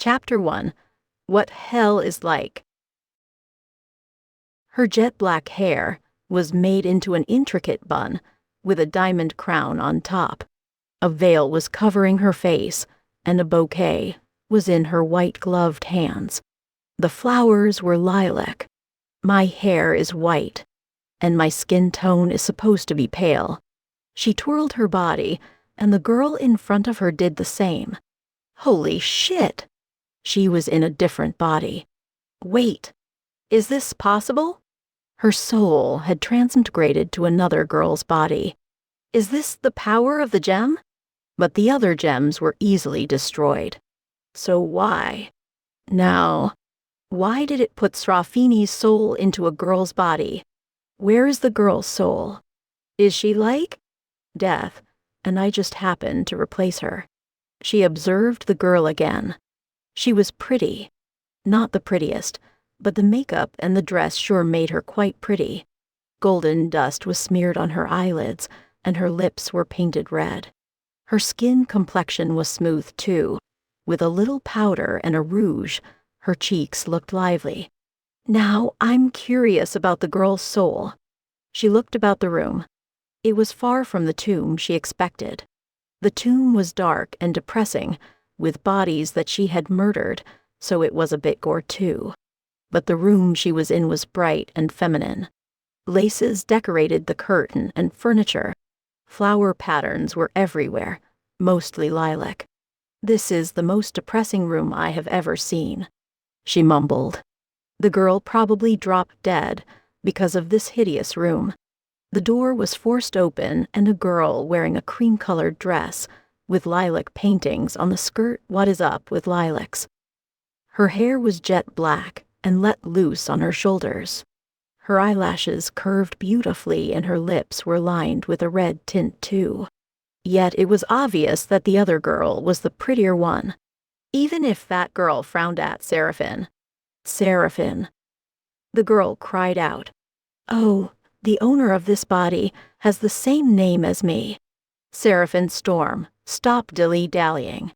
Chapter 1. What Hell is Like. Her jet-black hair was made into an intricate bun with a diamond crown on top. A veil was covering her face, and a bouquet was in her white-gloved hands. The flowers were lilac. My hair is white, and my skin tone is supposed to be pale. She twirled her body, and the girl in front of her did the same. Holy shit! She was in a different body. Wait, is this possible? Her soul had transmigrated to another girl's body. Is this the power of the gem? But the other gems were easily destroyed. So why? Now, why did it put Seraphine's soul into a girl's body? Where is the girl's soul? Is she like death, and I just happened to replace her? She observed the girl again. She was pretty. Not the prettiest, but the makeup and the dress sure made her quite pretty. Golden dust was smeared on her eyelids, and her lips were painted red. Her skin complexion was smooth, too. With a little powder and a rouge, her cheeks looked lively. Now, I'm curious about the girl's soul. She looked about the room. It was far from the tomb she expected. The tomb was dark and depressing, with bodies that she had murdered, so it was a bit gore, too. But the room she was in was bright and feminine. Laces decorated the curtain and furniture. Flower patterns were everywhere, mostly lilac. This is the most depressing room I have ever seen, she mumbled. The girl probably dropped dead because of this hideous room. The door was forced open, and a girl wearing a cream-colored dress with lilac paintings on the skirt. What is up with lilacs? Her hair was jet black and let loose on her shoulders. Her eyelashes curved beautifully, and her lips were lined with a red tint, too. Yet it was obvious that the other girl was the prettier one, even if that girl frowned at Seraphine. Seraphine. The girl cried out, "Oh, the owner of this body has the same name as me. Seraphine Storm, stop dilly-dallying.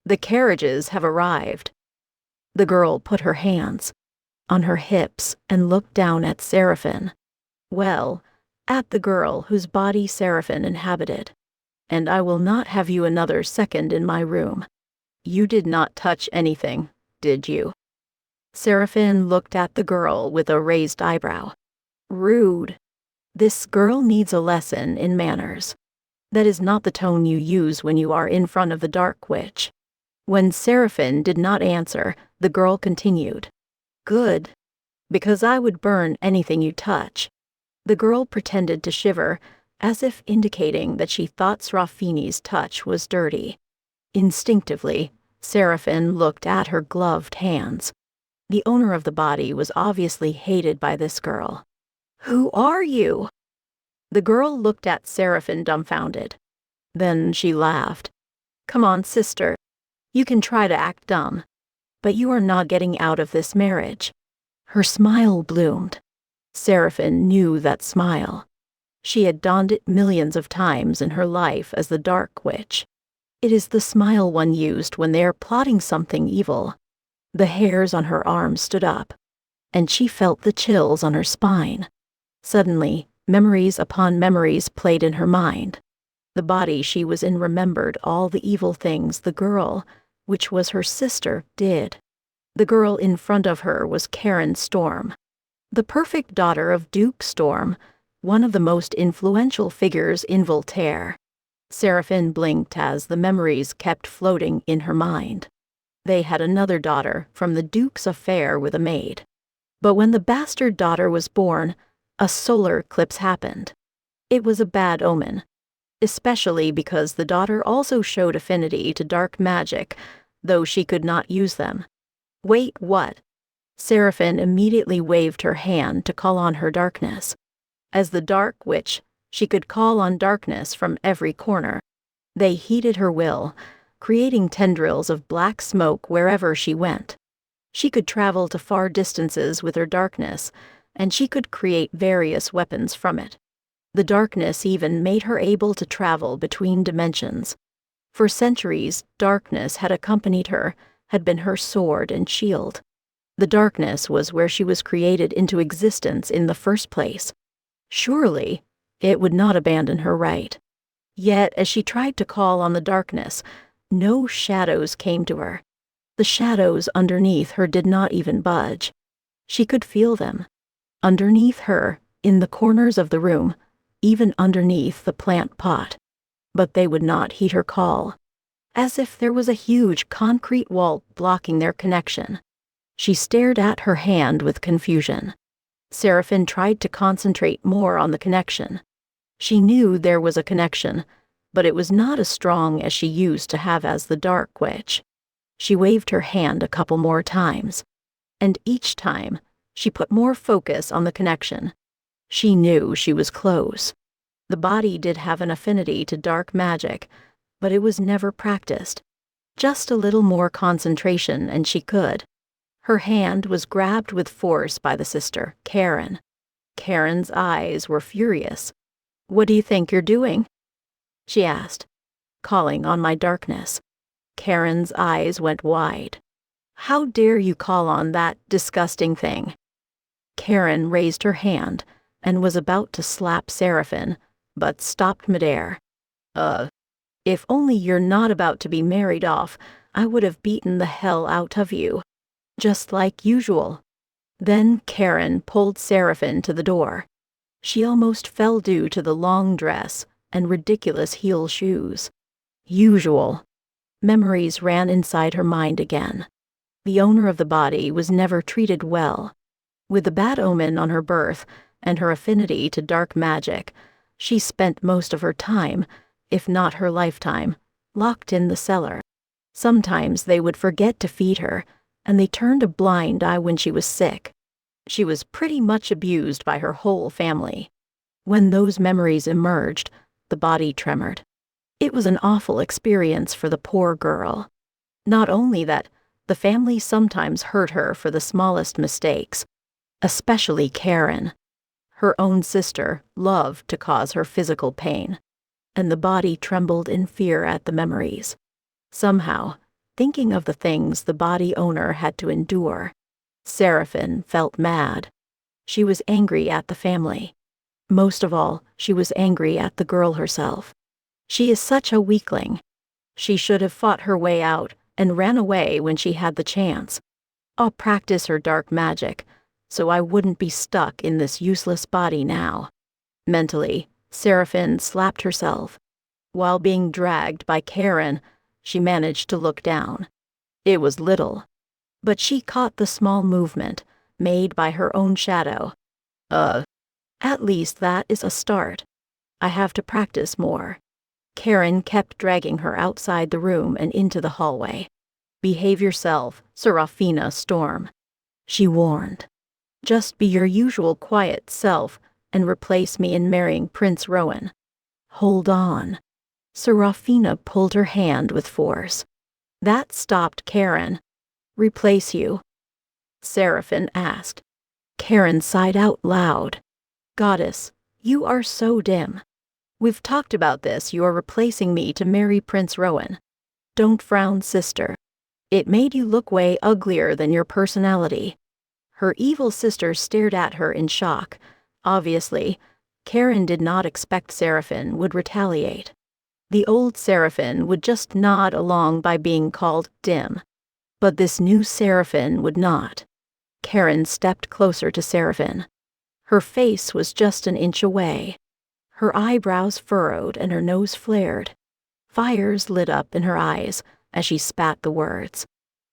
The carriages have arrived." The girl put her hands on her hips and looked down at Seraphine. Well, at the girl whose body Seraphine inhabited. "And I will not have you another second in my room. You did not touch anything, did you?" Seraphine looked at the girl with a raised eyebrow. Rude. This girl needs a lesson in manners. That is not the tone you use when you are in front of the Dark Witch. When Seraphine did not answer, the girl continued. "Good. Because I would burn anything you touch." The girl pretended to shiver, as if indicating that she thought Seraphine's touch was dirty. Instinctively, Seraphine looked at her gloved hands. The owner of the body was obviously hated by this girl. "Who are you?" The girl looked at Seraphine dumbfounded. Then she laughed. "Come on, sister. You can try to act dumb, but you are not getting out of this marriage." Her smile bloomed. Seraphine knew that smile. She had donned it millions of times in her life as the Dark Witch. It is the smile one used when they are plotting something evil. The hairs on her arms stood up, and she felt the chills on her spine. Suddenly, memories upon memories played in her mind. The body she was in remembered all the evil things the girl, which was her sister, did. The girl in front of her was Karen Storm, the perfect daughter of Duke Storm, one of the most influential figures in Voltaire. Seraphine blinked as the memories kept floating in her mind. They had another daughter from the Duke's affair with a maid. But when the bastard daughter was born, a solar eclipse happened. It was a bad omen, especially because the daughter also showed affinity to dark magic, though she could not use them. Wait, what? Seraphine immediately waved her hand to call on her darkness. As the Dark Witch, she could call on darkness from every corner. They heeded her will, creating tendrils of black smoke wherever she went. She could travel to far distances with her darkness, and she could create various weapons from it. The darkness even made her able to travel between dimensions. For centuries, darkness had accompanied her, had been her sword and shield. The darkness was where she was created into existence in the first place. Surely, it would not abandon her right. Yet, as she tried to call on the darkness, no shadows came to her. The shadows underneath her did not even budge. She could feel them. Underneath her, in the corners of the room, even underneath the plant pot. But they would not heed her call. As if there was a huge concrete wall blocking their connection. She stared at her hand with confusion. Seraphine tried to concentrate more on the connection. She knew there was a connection, but it was not as strong as she used to have as the Dark Witch. She waved her hand a couple more times, and each time, she put more focus on the connection. She knew she was close. The body did have an affinity to dark magic, but it was never practiced. Just a little more concentration and she could. Her hand was grabbed with force by the sister, Karen. Karen's eyes were furious. "What do you think you're doing?" she asked. "Calling on my darkness." Karen's eyes went wide. "How dare you call on that disgusting thing?" Karen raised her hand and was about to slap Seraphine, but stopped midair. If only you're not about to be married off, I would have beaten the hell out of you. Just like usual." Then Karen pulled Seraphine to the door. She almost fell due to the long dress and ridiculous heel shoes. Usual. Memories ran inside her mind again. The owner of the body was never treated well. With the bad omen on her birth and her affinity to dark magic, she spent most of her time, if not her lifetime, locked in the cellar. Sometimes they would forget to feed her, and they turned a blind eye when she was sick. She was pretty much abused by her whole family. When those memories emerged, the body tremored. It was an awful experience for the poor girl. Not only that, the family sometimes hurt her for the smallest mistakes, especially Karen. Her own sister loved to cause her physical pain, and the body trembled in fear at the memories. Somehow, thinking of the things the body owner had to endure, Seraphine felt mad. She was angry at the family. Most of all, she was angry at the girl herself. She is such a weakling. She should have fought her way out and ran away when she had the chance. I'll practice her dark magic, so I wouldn't be stuck in this useless body now. Mentally, Seraphine slapped herself. While being dragged by Karen, she managed to look down. It was little, but she caught the small movement made by her own shadow. At least that is a start. I have to practice more. Karen kept dragging her outside the room and into the hallway. "Behave yourself, Seraphine Storm," she warned. "Just be your usual quiet self and replace me in marrying Prince Rowan." "Hold on." Seraphine pulled her hand with force. That stopped Karen. "Replace you?" Seraphine asked. Karen sighed out loud. "Goddess, you are so dim. We've talked about this. You are replacing me to marry Prince Rowan. Don't frown, sister. It made you look way uglier than your personality." Her evil sister stared at her in shock. Obviously, Karen did not expect Seraphine would retaliate. The old Seraphine would just nod along by being called dim. But this new Seraphine would not. Karen stepped closer to Seraphine. Her face was just an inch away. Her eyebrows furrowed and her nose flared. Fires lit up in her eyes as she spat the words.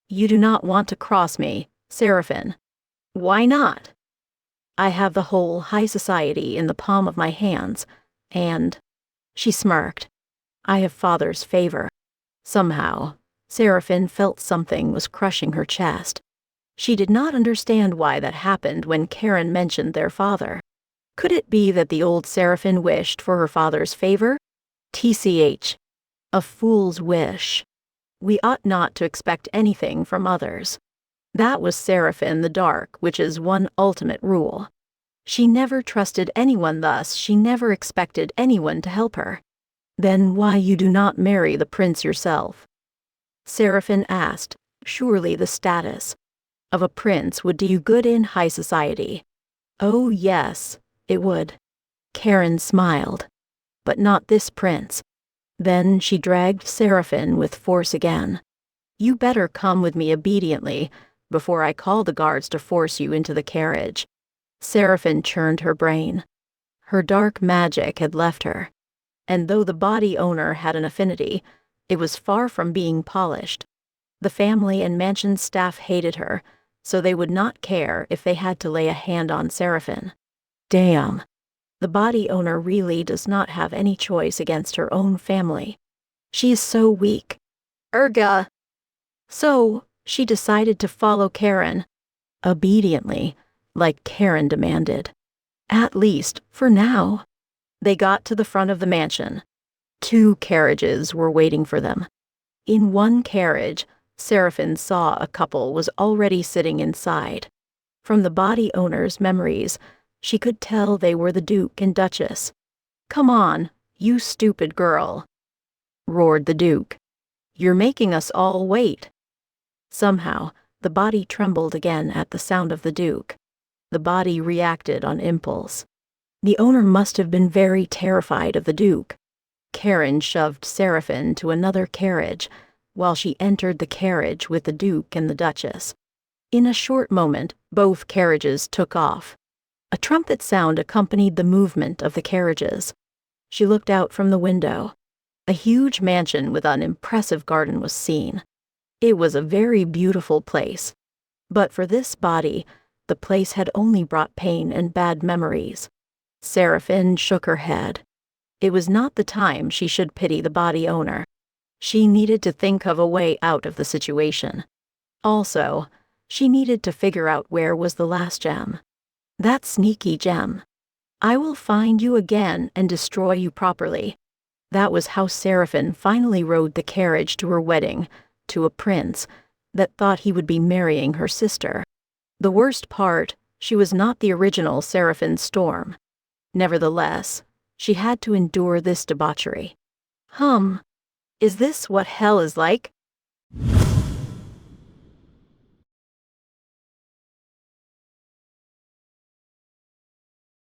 "You do not want to cross me, Seraphine." "Why not?" "I have the whole high society in the palm of my hands, and..." She smirked. "I have father's favor." Somehow, Seraphine felt something was crushing her chest. She did not understand why that happened when Karen mentioned their father. Could it be that the old Seraphine wished for her father's favor? TCH. A fool's wish. We ought not to expect anything from others. That was Seraphine the Dark Witch's one ultimate rule. She never trusted anyone, thus she never expected anyone to help her. "Then why you do not marry the prince yourself?" Seraphine asked, Surely the status of a prince would do you good in high society. Oh yes, it would. Karen smiled. But not this prince. Then she dragged Seraphine with force again. You better come with me obediently before I call the guards to force you into the carriage. Seraphine churned her brain. Her dark magic had left her. And though the body owner had an affinity, it was far from being polished. The family and mansion staff hated her, so they would not care if they had to lay a hand on Seraphine. Damn. The body owner really does not have any choice against her own family. She is so weak. Erga. So, she decided to follow Karen. Obediently, like Karen demanded. At least, for now. They got to the front of the mansion. 2 carriages were waiting for them. In one carriage, Seraphine saw a couple was already sitting inside. From the body owner's memories, she could tell they were the Duke and Duchess. Come on, you stupid girl, roared the Duke. You're making us all wait. Somehow, the body trembled again at the sound of the Duke. The body reacted on impulse. The owner must have been very terrified of the Duke. Karen shoved Seraphine to another carriage, while she entered the carriage with the Duke and the Duchess. In a short moment, both carriages took off. A trumpet sound accompanied the movement of the carriages. She looked out from the window. A huge mansion with an impressive garden was seen. It was a very beautiful place. But for this body, the place had only brought pain and bad memories. Seraphine shook her head. It was not the time she should pity the body owner. She needed to think of a way out of the situation. Also, she needed to figure out where was the last gem. That sneaky gem. I will find you again and destroy you properly. That was how Seraphine finally rode the carriage to her wedding, to a prince that thought he would be marrying her sister. The worst part, she was not the original Seraphine Storm. Nevertheless, she had to endure this debauchery. Is this what hell is like?